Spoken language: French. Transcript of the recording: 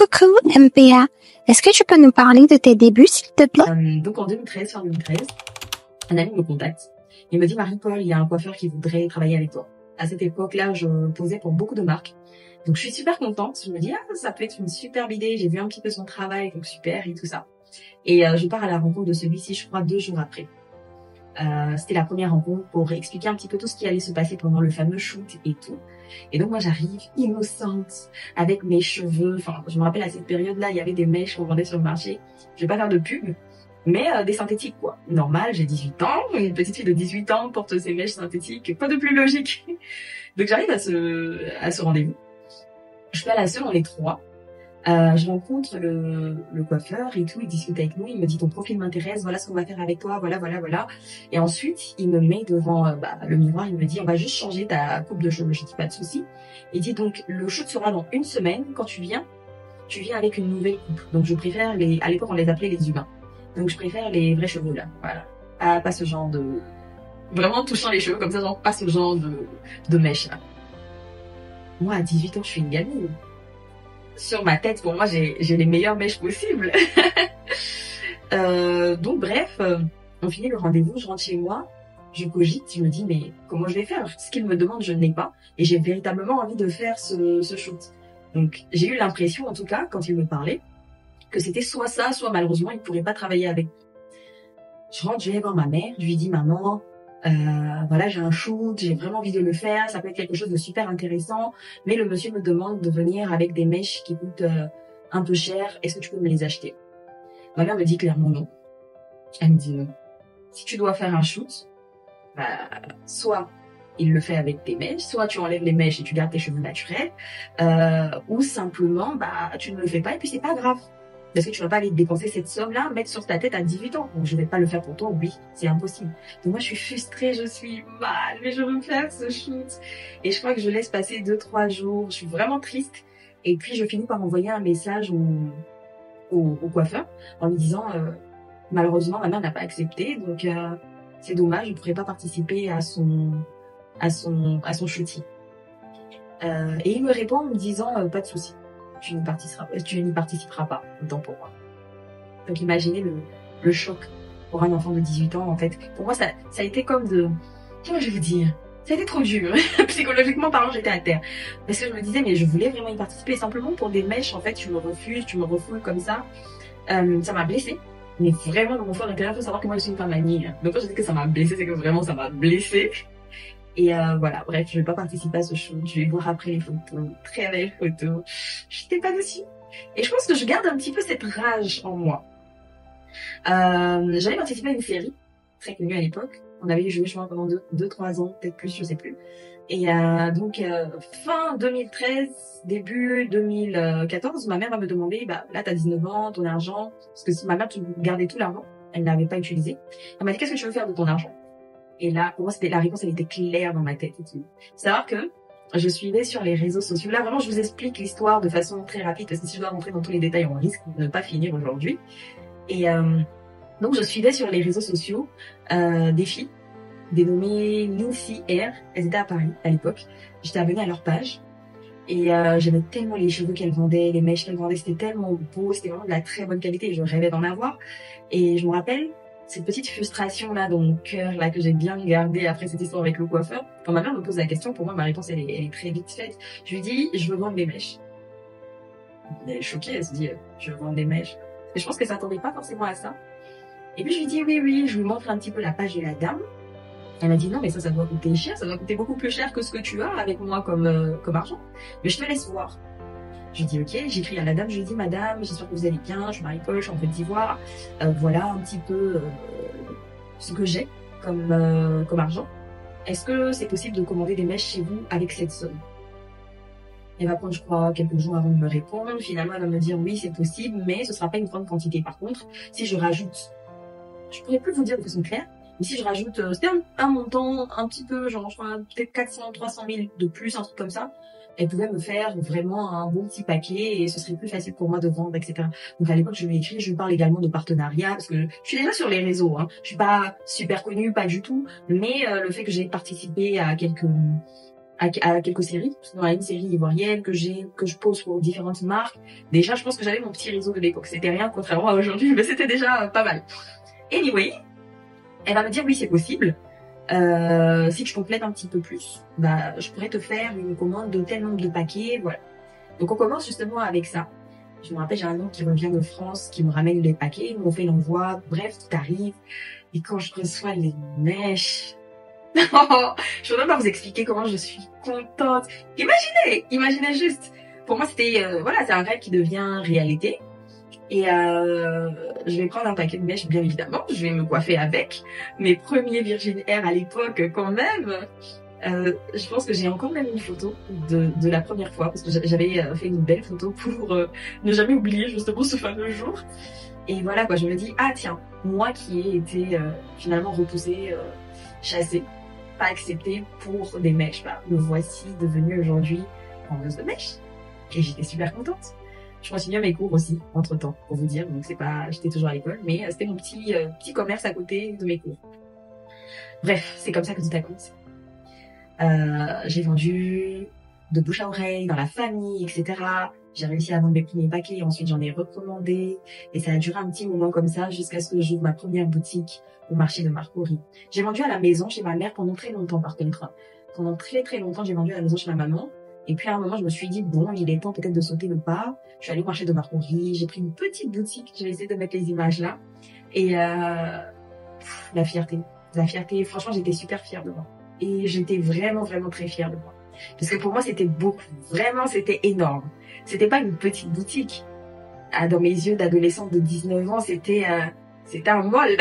Coucou MPA, est-ce que tu peux nous parler de tes débuts s'il te plaît? Donc en 2013, fin 2013, un ami me contacte. Il me dit Marie-Paul, il y a un coiffeur qui voudrait travailler avec toi. À cette époque-là, je posais pour beaucoup de marques. Donc je suis super contente. Je me dis ça peut être une superbe idée. J'ai vu un petit peu son travail, donc super et tout ça. Et je pars à la rencontre de celui-ci, je crois 2 jours après. C'était la première rencontre pour expliquer un petit peu tout ce qui allait se passer pendant le fameux shoot et tout. Et donc moi j'arrive innocente avec mes cheveux. Enfin, je me rappelle à cette période-là, il y avait des mèches qu'on vendait sur le marché. Je vais pas faire de pub, mais des synthétiques quoi. Normal, j'ai 18 ans, une petite fille de 18 ans porte ces mèches synthétiques, pas de plus logique. Donc j'arrive à ce rendez-vous. Je suis pas la seule, on est 3. Je rencontre le coiffeur et tout, il discute avec nous, il me dit ton profil m'intéresse, voilà ce qu'on va faire avec toi, voilà. Et ensuite, il me met devant le miroir, il me dit on va juste changer ta coupe de cheveux, je dis pas de souci. Il dit donc le shoot sera dans 1 semaine, quand tu viens avec une nouvelle coupe. Donc je préfère à l'époque on les appelait les humains. Donc je préfère les vrais cheveux là, voilà. Pas ce genre de, vraiment touchant les cheveux comme ça, genre pas ce genre de mèche là. Moi à 18 ans je suis une gamine. Sur ma tête, pour moi, j'ai les meilleures mèches possibles. Donc bref, on finit le rendez-vous, je rentre chez moi, je cogite, je me dis mais comment je vais faire? Ce qu'il me demande, je ne l'ai pas, et j'ai véritablement envie de faire ce shoot. Donc j'ai eu l'impression, en tout cas, quand il me parlait, que c'était soit ça, soit malheureusement, il ne pourrait pas travailler avec. Je rentre, je vais voir ma mère, je lui dis maman, voilà, j'ai un shoot, j'ai vraiment envie de le faire, ça peut être quelque chose de super intéressant, mais le monsieur me demande de venir avec des mèches qui coûtent un peu cher, est-ce que tu peux me les acheter? Ma mère me dit clairement non. Elle me dit non. Si tu dois faire un shoot, soit il le fait avec tes mèches, soit tu enlèves les mèches et tu gardes tes cheveux naturels, ou simplement tu ne le fais pas et puis c'est pas grave. Parce que tu vas pas aller dépenser cette somme-là, mettre sur ta tête à 18 ans. Donc, je vais pas le faire pour toi, oui, c'est impossible. Donc, moi, je suis frustrée, je suis mal, mais je veux faire ce shoot. Et je crois que je laisse passer 2-3 jours. Je suis vraiment triste. Et puis, je finis par envoyer un message au coiffeur en lui disant, malheureusement, ma mère n'a pas accepté. Donc, c'est dommage, je ne pourrais pas participer à son shooting. Et il me répond en me disant, pas de souci. Tu n'y participeras pas, autant pour moi. Donc imaginez le choc pour un enfant de 18 ans, en fait. Pour moi, ça a été comme comment je vais vous dire? Ça a été trop dur. Psychologiquement parlant, j'étais à terre. Parce que je me disais, mais je voulais vraiment y participer. Simplement pour des mèches, en fait, tu me refuses, tu me refoules comme ça. Ça m'a blessée. Mais vraiment, dans mon fond intérieur, il faut savoir que moi, je suis une femme manie. Donc quand je dis que ça m'a blessée, c'est que vraiment, ça m'a blessée. Et voilà, bref, je vais pas participer à ce show. Je vais voir après les photos, très belles photos. Je n'étais pas dessus. Et je pense que je garde un petit peu cette rage en moi. J'avais participé à une série très connue à l'époque. On avait joué, je crois, pendant 2-3 ans, peut-être plus, je sais plus. Et donc, fin 2013, début 2014, ma mère va me demander, là, t'as 19 ans, ton argent. Parce que si ma mère gardait tout l'argent, elle n'avait pas utilisé. Elle m'a dit, qu'est-ce que tu veux faire de ton argent? Et là, pour moi, la réponse, elle était claire dans ma tête. Savoir que je suivais sur les réseaux sociaux. Là, vraiment, je vous explique l'histoire de façon très rapide, parce que si je dois rentrer dans tous les détails, on risque de ne pas finir aujourd'hui. Et donc, je suivais sur les réseaux sociaux des filles, dénommées Lindsay Air. Elles étaient à Paris à l'époque. J'étais abonnée à leur page. Et j'aimais tellement les cheveux qu'elles vendaient, les mèches qu'elles vendaient. C'était tellement beau, c'était vraiment de la très bonne qualité. Et je rêvais d'en avoir. Et je me rappelle cette petite frustration là dans mon cœur là que j'ai bien gardée après cette histoire avec le coiffeur. Quand ma mère me pose la question, pour moi ma réponse elle est très vite faite. Je lui dis je veux vendre des mèches. Elle est choquée, elle se dit je veux vendre des mèches. Et je pense qu'elle s'attendait pas forcément à ça. Et puis je lui dis oui, je lui montre un petit peu la page de la dame. Elle m'a dit non mais ça doit coûter cher, ça doit coûter beaucoup plus cher que ce que tu as avec moi comme argent. Mais je te laisse voir. Je dis ok, j'écris à la dame, je lui dis madame, j'espère que vous allez bien, je suis Marie-Paul, je suis en Côte d'Ivoire, voilà un petit peu ce que j'ai comme argent. Est-ce que c'est possible de commander des mèches chez vous avec cette somme? Elle va prendre, je crois, quelques jours avant de me répondre. Finalement, elle va me dire oui, c'est possible, mais ce sera pas une grande quantité. Par contre, si je rajoute, je pourrais plus vous dire de façon claire, mais si je rajoute, c'était un montant un petit peu, genre, je crois, peut-être 400, 300 000 de plus, un truc comme ça. Elle pouvait me faire vraiment un bon petit paquet et ce serait plus facile pour moi de vendre, etc. Donc à l'époque, je lui ai écrit, je lui parle également de partenariat parce que je suis déjà sur les réseaux, hein. Je suis pas super connue, pas du tout, mais le fait que j'ai participé à à quelques séries. Dans une série ivoirienne que je pose pour différentes marques. Déjà, je pense que j'avais mon petit réseau de l'époque. C'était rien, contrairement à aujourd'hui, mais c'était déjà pas mal. Anyway, elle va me dire oui, c'est possible. Si tu complètes un petit peu plus, bah, je pourrais te faire une commande de tel nombre de paquets, voilà. Donc on commence justement avec ça. Je me rappelle, j'ai un oncle qui revient de France, qui me ramène les paquets, on fait l'envoi, bref, tout arrive. Et quand je reçois les mèches, je peux même pas vous expliquer comment je suis contente. Imaginez juste. Pour moi, c'était, voilà, c'est un rêve qui devient réalité. Et je vais prendre un paquet de mèches, bien évidemment. Je vais me coiffer avec. Mes premiers Virgin Air à l'époque, quand même. Je pense que j'ai encore même une photo de la première fois, parce que j'avais fait une belle photo pour ne jamais oublier justement ce fameux jour. Et voilà quoi, je me dis, ah tiens, moi qui ai été finalement repoussée, chassée, pas acceptée pour des mèches, bah, me voici devenue aujourd'hui vendeuse de mèches. Et j'étais super contente. Je continuais mes cours aussi, entre temps, pour vous dire, donc c'est pas, j'étais toujours à l'école, mais c'était mon petit commerce à côté de mes cours. Bref, c'est comme ça que tout a commencé. J'ai vendu de bouche à oreille, dans la famille, etc. J'ai réussi à vendre mes premiers paquets, ensuite j'en ai recommandé, et ça a duré un petit moment comme ça, jusqu'à ce que j'ouvre ma première boutique au marché de Marcory. J'ai vendu à la maison chez ma mère pendant très longtemps par contre. Pendant très très longtemps, j'ai vendu à la maison chez ma maman. Et puis à un moment, je me suis dit, bon, il est temps peut-être de sauter le pas. Je suis allée au marché de Marcory, j'ai pris une petite boutique, je vais essayer de mettre les images là. Et la fierté, franchement, j'étais super fière de moi. Et j'étais vraiment, vraiment très fière de moi. Parce que pour moi, c'était beaucoup. Vraiment, c'était énorme. C'était pas une petite boutique. Ah, dans mes yeux d'adolescente de 19 ans, c'était un mall.